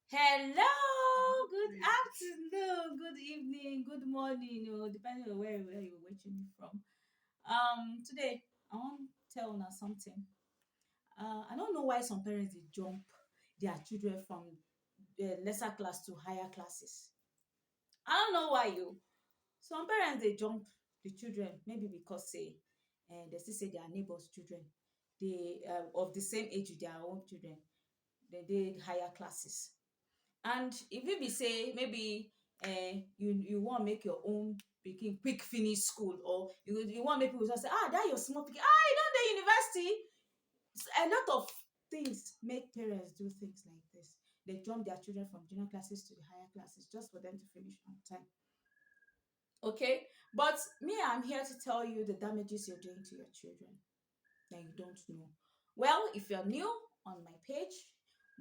Hello, good afternoon, good evening, good morning, depending on where you're watching me from. Today I want to tell you something. I don't know why some parents they jump their children from the lesser class to higher classes. I don't know why you. Some parents they jump the children maybe because they still say their neighbors' children, they of the same age with their own children, they did higher classes. And if it be say maybe you want make your own pikin quick finish school, or you want make people just say that your small pikin you don dey university. A lot of things make parents do things like this. They jump their children from junior classes to the higher classes just for them to finish on time. Okay, but me, I'm here to tell you the damages you're doing to your children that you don't know. Well, if you're new on my page,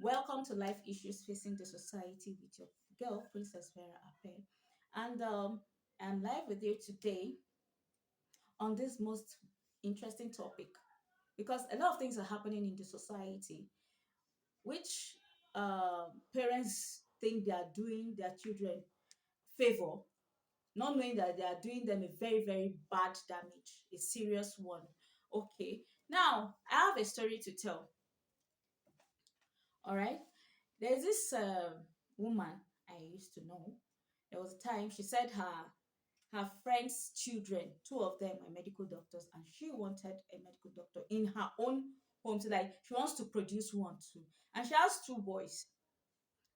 welcome to Life Issues Facing the Society with your girl, Princess Vera. And I'm live with you today on this most interesting topic because a lot of things are happening in the society which parents think they are doing their children favor, not knowing that they are doing them a very, very bad damage, a serious one. Okay, now I have a story to tell. All right. There's this woman I used to know. There was a time she said her friend's children, two of them are medical doctors, and she wanted a medical doctor in her own home. So like she wants to produce one too, and she has two boys.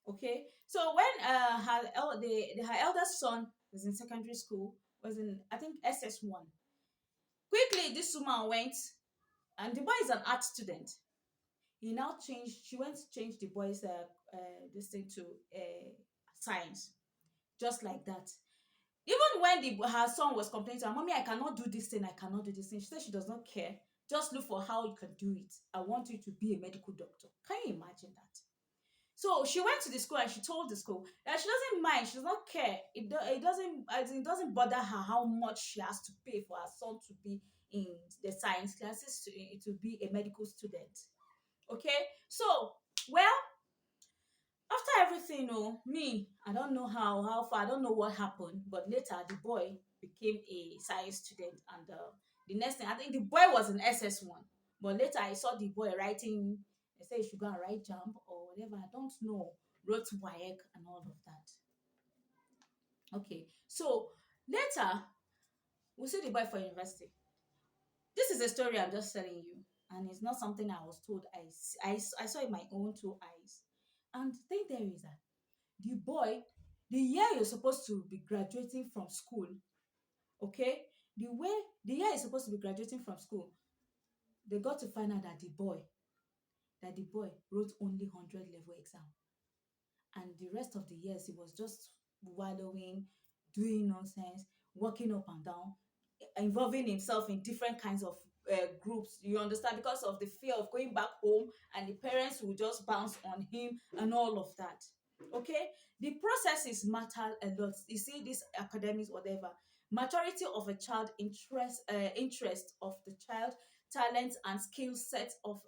Okay, so when her eldest son was in secondary school, was in I think SS1. Quickly, this woman went, and the boy is an art student. He now changed. She went to change the boys' this thing to science, just like that. Even when her son was complaining to her, "Mommy, I cannot do this thing. I cannot do this thing." She said she does not care. Just look for how you can do it. I want you to be a medical doctor. Can you imagine that? So she went to the school and she told the school that she doesn't mind. She does not care. It doesn't bother her how much she has to pay for her son to be in the science classes to be a medical student. Okay, so well, after everything, me, I don't know how far, I don't know what happened, but later the boy became a science student, and the next thing, I think the boy was in SS1, but later I saw the boy writing. They say he should go and write jump or whatever. I don't know, wrote WAEC and all of that. Okay, so later we see the boy for university. This is a story I'm just telling you, and it's not something I was told. I saw in my own two eyes. And the thing there is that the boy, the year you're supposed to be graduating from school, okay, the year you're supposed to be graduating from school, they got to find out that the boy wrote only 100 level exam, and the rest of the years he was just wallowing, doing nonsense, walking up and down, involving himself in different kinds of groups, you understand, because of the fear of going back home, and the parents will just bounce on him and all of that. Okay, the processes matter a lot. You see, this academics, whatever, maturity of a child, interest of the child, talent and skill set of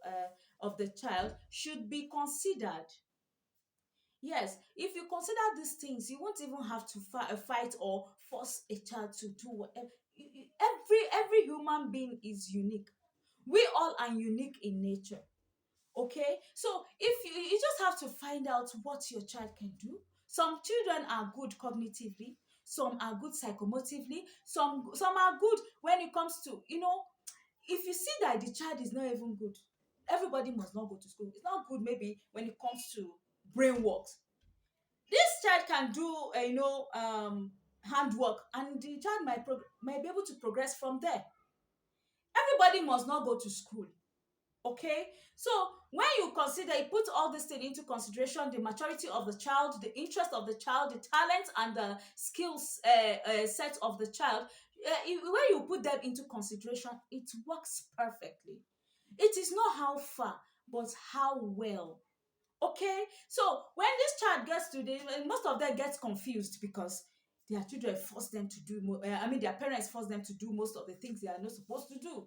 the child should be considered. Yes, if you consider these things, you won't even have to fight or force a child to do whatever. Every human being is unique. We all are unique in nature. Okay, so if you just have to find out what your child can do. Some children are good cognitively, some are good psychomotively, some are good when it comes to if you see that the child is not even good, everybody must not go to school. It's not good maybe when it comes to brain work. This child can do handwork, and the child might be able to progress from there. Everybody must not go to school. Okay, so when you consider, you put all this thing into consideration, the maturity of the child, the interest of the child, the talent and the skills set of the child, when you put them into consideration, it works perfectly. It is not how far, but how well. Okay, so when this child gets to the, most of them gets confused because their children force them to do their parents force them to do most of the things they are not supposed to do.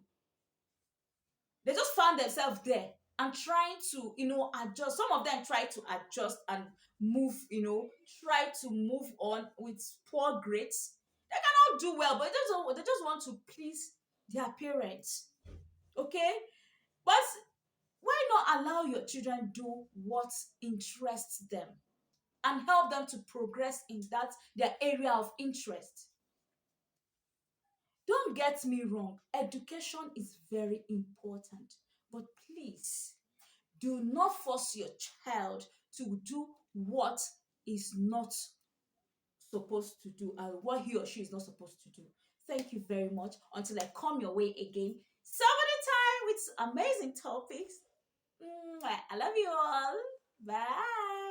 They just found themselves there. and trying to, adjust. Some of them try to adjust and move, try to move on with poor grades. They cannot do well, but they just want to please their parents. Okay? But why not allow your children do what interests them and help them to progress in that their area of interest? Don't get me wrong, education is very important, but please do not force your child to do what is not supposed to do and what he or she is not supposed to do. Thank you very much. Until I come your way again, some other time with amazing topics. I love you all. Bye.